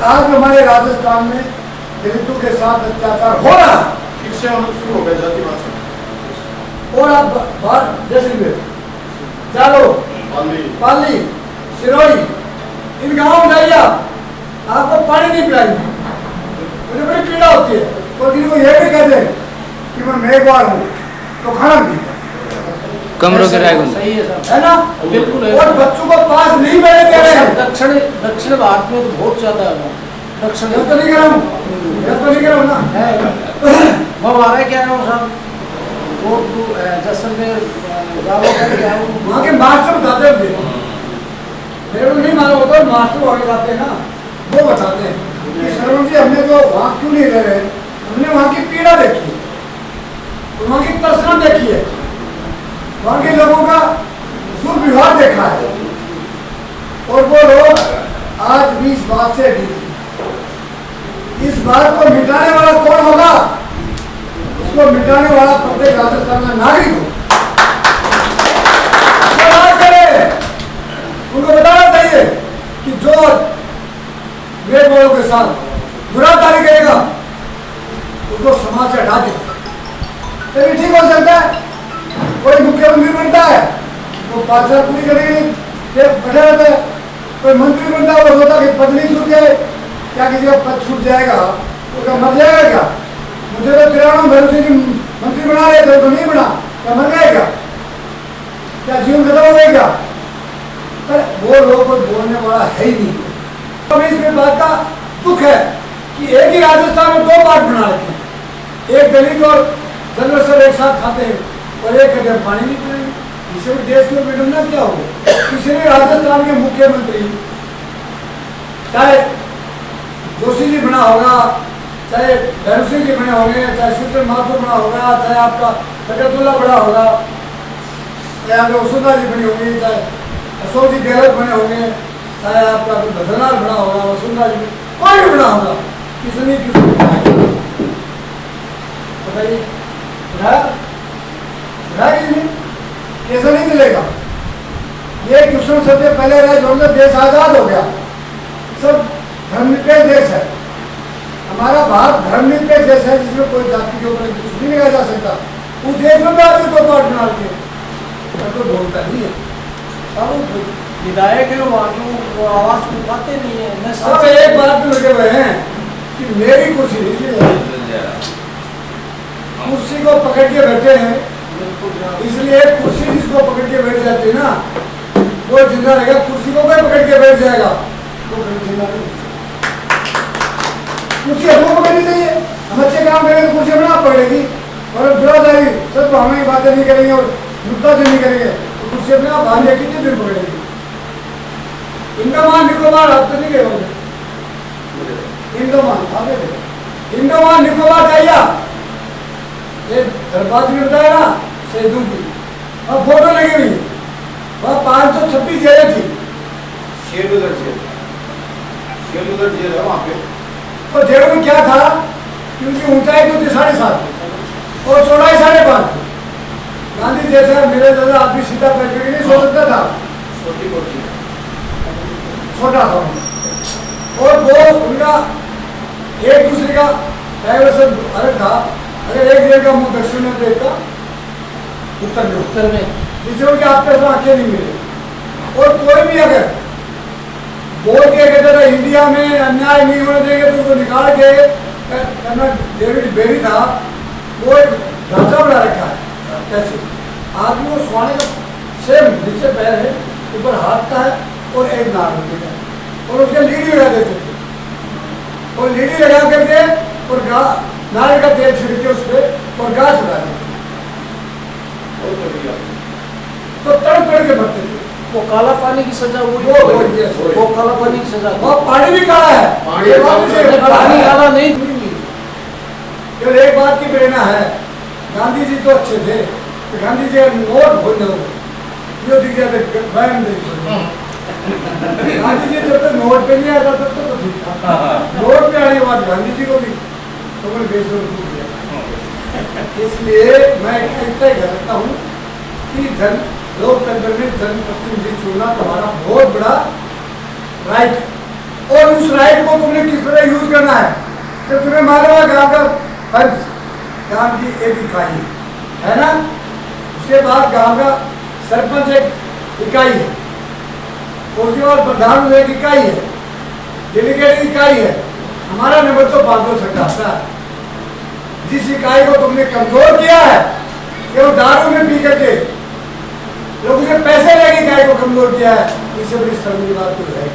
आज हमारे राजस्थान में दलितों के साथ अत्याचार हो रहा है, फिर से हम शुरू हो गया जातिवाद से। और आप बात जैसे चालो पाली सिरोही इन गाँव में जाइए, आपको पानी नहीं पिलाएंगे, मुझे बड़ी पीड़ा होती है। और किसी को यह भी कह दे कि मैं मेघवार हूँ तो खाना नहीं कमरों के राय सही है सर, है ना, बिल्कुल है। और बच्चों को पास नहीं बैठे दे रहे हैं। दक्षिण भारत में तो बहुत ज्यादा है दक्षिण। जब तो नहीं कर रहा हूँ ना वो हमारा क्या है साहब, वो जैसलमेर क्या है वहाँ के मास्टर बताते थे, मेरे को नहीं मालूम होता, मास्टर वहाँ के जाते हैं ना, वो बताते हैं कि सरवण जी हमने तो वहाँ क्यों नहीं रह रहे, हमने वहाँ की पीड़ा देखी, वहाँ की तस्वीर देखी है, वहाँ के लोगों का दुर्व्यवहार देखा है, और वो लोग आज भी इस बात से इस बात को मिटाने वाला कौन होगा? उसको मिटाने वाला प्रत्येक राजस्थान का नागरिक हो। उनको बताना चाहिए कि जो मेघवालों के साथ बुरातारी करेगा उसको समाज से हटा दे, तभी ठीक हो सकता है। कोई मुख्यमंत्री बनता है वो 5 साल पूरी करेगी, बैठे रहते हैं। कोई मंत्री बनता है वो सोचता कि पद नहीं छूट जाए, क्या किसी का पद छूट जाएगा तो क्या मर जाएगा क्या? मुझे तो 93 भरोसे की मंत्री बना रहे थे तो नहीं बना, क्या मर गए क्या जीवन खत्म हो गया क्या? पर वो लोग कोई बोलने वाला है ही नहीं। तो इसमें बात का दुख है कि एक ही राजस्थान में 2 पार्ट बना रखे हैं, एक दलित और जनरल सर एक साथ खाते हैं और एक कहते हैं पानी नहीं पिलाएंगे। इससे देश में बिगड़ना क्या होगा? इसलिए राजस्थान के मुख्यमंत्री चाहे जोशी जी बना होगा, चाहे भैरव सिंह जी बने होंगे, चाहे शिवचंद्र माथुर बना होगा, चाहे आपका फकतुल्ला बना होगा, चाहे आपका वसुंधरा जी बनी होंगी, चाहे अशोक जी गहलोत बने होंगे, चाहे आपका बद्रीनाथ बना होगा, वसुंधरा जी कोई भी बना होगा, किसने बताइए ऐसा नहीं चलेगा। ये क्वेश्चन सबसे पहले रहा जो देश आजाद हो गया, सब धर्मनिरपेक्ष देश है, हमारा भारत धर्मनिरपेक्ष देश है जिसमें कोई जाति के ऊपर कुछ नहीं लगाया जा सकता। उस देश में भी आदमी 2 पार्ट बना के तो बोलता नहीं है। विधायक है वो आवाज उठाते नहीं है। सब एक बात में लगे हुए हैं कि मेरी कुर्सी नहीं, कुर्सी को पकड़ के बैठे हैं, इसलिए कुर्सी जिसको पकड़ के बैठ जाती है ना वो जिंदा रहेगा, कुर्सी को कोई पकड़ के बैठ जाएगा तो जिंदा नहीं। कुर्सी हमको पकड़नी चाहिए, हम अच्छे काम करेंगे तो कुर्सी अपना पकड़ेगी, और दुराचारी सब हमें बातें नहीं करेंगे और मुद्दा से नहीं करेंगे तो कुर्सी अपने आप भाग जाएगी, कितने दिन पकड़ेगी। इंडोमान निकोबार आप तो नहीं गए होंगे, इंडोमान निकोबार जाइए, ये धनबाद में बताया ना शहीदों की, और फोटो लगी हुई वहाँ 526 जगह थी। शेरउधर जेल है वहाँ पे। और जेलों में क्या था कि उनकी ऊंचाई तो थी 7.5 और चौड़ाई 5.5। गांधी जैसा मेरे जैसा आदमी सीधा पैर पे नहीं सो सकता था, छोटा था। और वो उनका एक दूसरे का डाइवर्सन अलग था। अगर एक जगह का मुंह दक्षिण में देखता उत्तर में जिससे उनके आपस में आंखें नहीं मिले। और कोई भी अगर बोल के कहता था इंडिया में अन्याय नहीं होने देंगे तो उसको निकाल के डेविड बेरी था, वो एक ढांचा बना रखा है कैसे आदमी को सोने का सेम नीचे पैर है, ऊपर हाथ का है और एक नाक होती है, और उसके लीडी लगा देते थे, और लीडी लगा करके और नारियल का तेल छिड़के उस पर और गाछ उड़ा देते तो तड़प तड़ के मरते थे। वो काला पानी की सजा हुई, वो काला पानी की सजा, वो पानी भी काला है, पानी काला नहीं। केवल एक बात की प्रेरणा है, गांधी जी तो अच्छे थे, तो गांधी जी का नोट भूलने हो ये दिख जाते बयान गांधी जी जब तक नोट पे नहीं आता तब तो ठीक था, नोट पे आने के बाद गांधी जी को भी तो मैंने बेसर दिया। इसलिए मैं इतना ही कह सकता हूँ कि लोकतंत्र में जनप्रतिनिधि चुनना तुम्हारा बहुत बड़ा राइट और उस राइट को तुमने किस तरह यूज करना है। जब तुम्हें मालूम है गांव का पंच गांव की एक इकाई है ना, उसके बाद गांव का सरपंच एक इकाई है, उसके बाद प्रधान एक इकाई है, डेलीगेट इकाई है। हमारा नंबर तो 500 है। जिस इकाई को तुमने कमजोर किया है कि वो दारू में पी करके लोगों से पैसे लेके इकाई को कमजोर किया है, इससे बड़ी शर्म की बात तो है।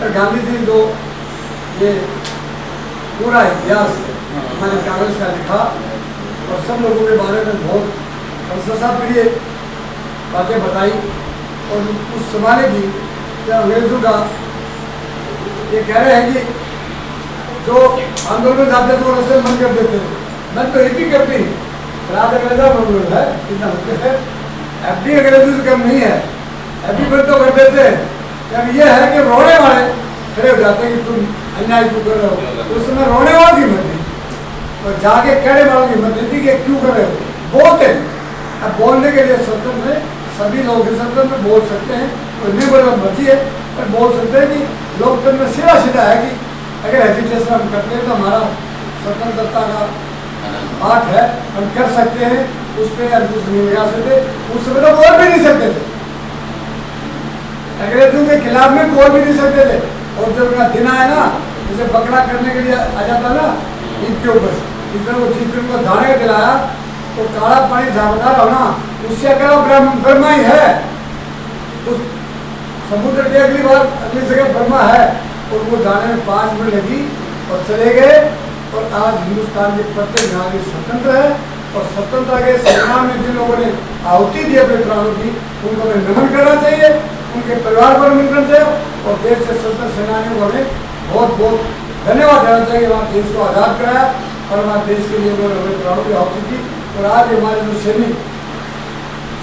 पर गांधी जी जो ये पूरा इतिहास हमारे कागज का लिखा और सब लोगों के बारे में बहुत प्रशंसा प्रिय बातें बताई, और उस जमाने की जब अंग्रेजों का ये कह रहे हैं कि जो आंदोलन में जाते थे वो रस्ते बंद कर देते थे, बंद तो एक ही करती रात अंग्रेजा मंगल है कितना होते हैं, एफडी अंग्रेजों से कम नहीं है, एफडी बंद तो कर देते हैं। अब ये है कि रोने वाले खड़े हो जाते हैं कि तुम अन्याय क्यों कर रहे हो, तो उस समय रोने वालों की हिम्मत नहीं, तो जाके कहने वालों की हिम्मत नहीं थी कि क्यों कर रहे हो, बोलते हैं। अब बोलने के लिए स्वतंत्र है, सभी लोग स्वतंत्र बोल सकते हैं, तो नहीं बोलना मर्जी है, पर बोल सकते हैं कि लोकतंत्र में सीधा सीधा है कि अगर एजुकेशन हम करते हैं तो हमारा स्वतंत्रता का पाठ है, हम कर सकते हैं, उस पर अंकुश नहीं लगा सकते। उस समय तो बोल भी नहीं सकते थे, अंग्रेजों के खिलाफ में बोल भी नहीं सकते थे। और जब उनका दिन आया ना, जैसे बकरा करने के लिए आ जाता ना ईद के ऊपर, इस तरह वो चीज को झाड़े का दिलाया तो काला पानी झाड़ता रहो ना, उससे अगर ब्रह्मा ही है, उस समुद्र की अगली जगह ब्रह्मा है, और वो जाने में 5 मिनट लगी और चले गए। और आज हिंदुस्तान के प्रत्येक नागरिक स्वतंत्र है, और स्वतंत्रता के संग्राम में जिन लोगों ने आहुति दी अपने प्राणों की, उनको हमें नमन करना चाहिए, उनके परिवार को नमन करना चाहिए, और देश के स्वतंत्र सेनानियों को हमें बहुत बहुत धन्यवाद देना चाहिए। हमारे देश को आज़ाद कराया और हमारे देश के लिए उन्होंने अपने प्राणों की आहुति दी, और आज हमारे जो सैनिक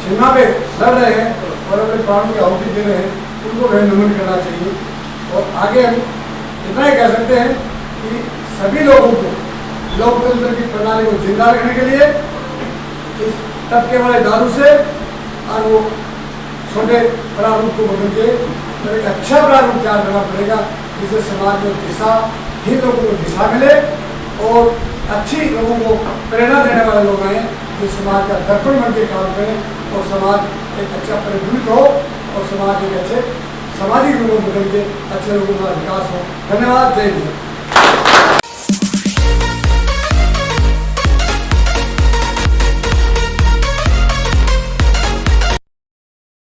सीमा पे लड़ रहे हैं और अपने प्राणों की आहुति दे रहे हैं, उनको हमें नमन करना चाहिए। और आगे हम इतना ही कह सकते हैं कि सभी लोगों को लोकतंत्र की प्रणाली को जिंदा रखने के लिए इस तबके वाले दारू से और वो छोटे प्रारूप को बदल के एक अच्छा प्रारूप तैयार करना पड़ेगा, जिससे समाज में दिशा, ही लोगों को दिशा मिले और अच्छी लोगों को प्रेरणा देने वाले लोग आए जो समाज का दर्पण बन के काम करें और समाज एक अच्छा परिगणित हो और समाज एक अच्छे सामाजिक लोगों को बदल के अच्छे लोगों का विकास हो। धन्यवाद। जय हिंद।